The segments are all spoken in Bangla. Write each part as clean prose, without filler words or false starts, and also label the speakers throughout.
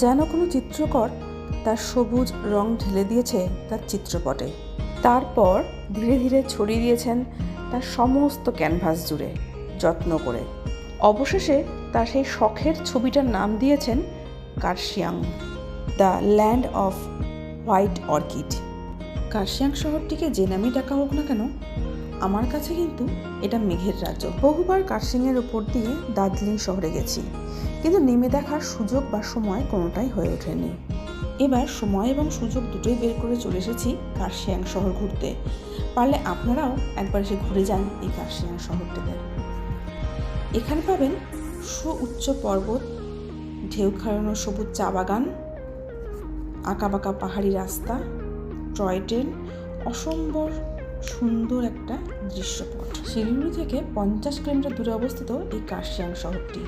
Speaker 1: যেন কোনো চিত্রকর তার সবুজ রং ঢেলে দিয়েছে তার চিত্রপটে, তারপর ধীরে ধীরে ছড়িয়ে দিয়েছেন তার সমস্ত ক্যানভাস জুড়ে যত্ন করে। অবশেষে তার সেই শখের ছবিটার নাম দিয়েছেন Kurseong, the land of white orchid. Kurseong শহরটিকে যে নামেই ডাকা হোক না কেন, আমার কাছে কিন্তু এটা মেঘের রাজ্য। বহুবার কার্শিয়াংয়ের ওপর দিয়ে দার্জিলিং শহরে গেছি, কিন্তু নেমে দেখার সুযোগ বা সময় কোনোটাই হয়ে ওঠেনি। এবার সময় এবং সুযোগ দুটোই বের করে চলে এসেছি কার্শিয়াং শহর ঘুরতে। পারলে আপনারাও একবার এসে ঘুরে যান এই কার্শিয়াং শহরটিতে। এখানে পাবেন সুউচ্চ পর্বত, ঢেউ খেলানো সবুজ চা বাগান, আঁকাবাঁকা পাহাড়ি রাস্তা, টয় ট্রেন, অসম্ভব সুন্দর একটা দৃশ্যপট। শিলিগুড়ি থেকে 50 কিলোমিটার দূরে অবস্থিত এই কার্শিয়াং শহরটি।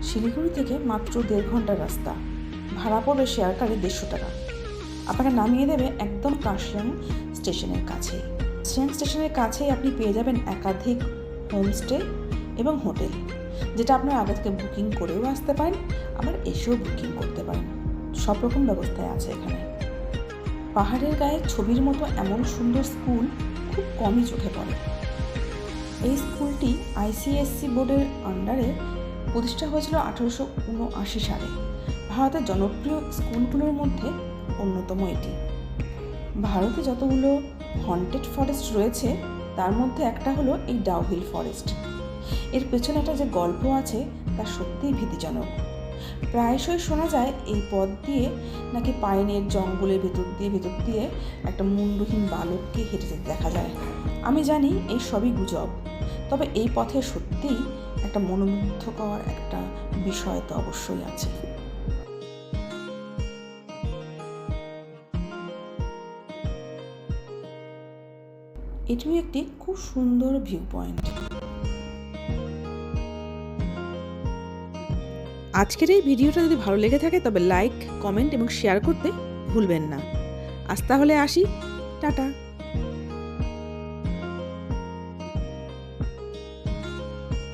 Speaker 1: শিলিগুড়ি থেকে মাত্র 1.5 ঘন্টার রাস্তা। ভাড়া পড়বে শেয়ার কারে 150 টাকা। আপনাকে নামিয়ে দেবে একদম কার্শিয়াং স্টেশনের কাছেই। কার্শিয়াং স্টেশনের কাছেই আপনি পেয়ে যাবেন একাধিক হোমস্টে এবং হোটেল, যেটা আপনার আগে থেকে বুকিং করেও আসতে পারেন, আবার এসেও বুকিং করতে পারেন। সব রকম ব্যবস্থায় আছে এখানে। পাহাড়ের গায়ে ছবির মতো এমন সুন্দর স্কুল খুব কমই চোখে পড়ে। এই স্কুলটি ICSE বোর্ডের আন্ডারে প্রতিষ্ঠা হয়েছিল 1879 সালে। ভারতের জনপ্রিয় স্কুলগুলোর মধ্যে অন্যতম এটি। ভারতে যতগুলো হন্টেড ফরেস্ট রয়েছে তার মধ্যে একটা হলো এই ডাউহিল ফরেস্ট। এর পেছনে একটা যে গল্প আছে তা সত্যিই ভীতিজনক। প্রায়শই শোনা যায় এই পথ দিয়ে নাকি পাইনের জঙ্গলের ভেতর দিয়ে একটা মুন্ডহীন বালককে হেঁটে যেতে দেখা যায়। আমি জানি এই সবই গুজব, তবে এই পথে সত্যিই একটা মনোমুগ্ধকর একটা বিষয় তো অবশ্যই আছে। এটিও একটি খুব সুন্দর ভিউ পয়েন্ট। আজকের এই ভিডিওটা যদি ভালো লেগে থাকে তবে লাইক, কমেন্ট এবং শেয়ার করতে ভুলবেন না। আজ তাহলে আসি, টাটা।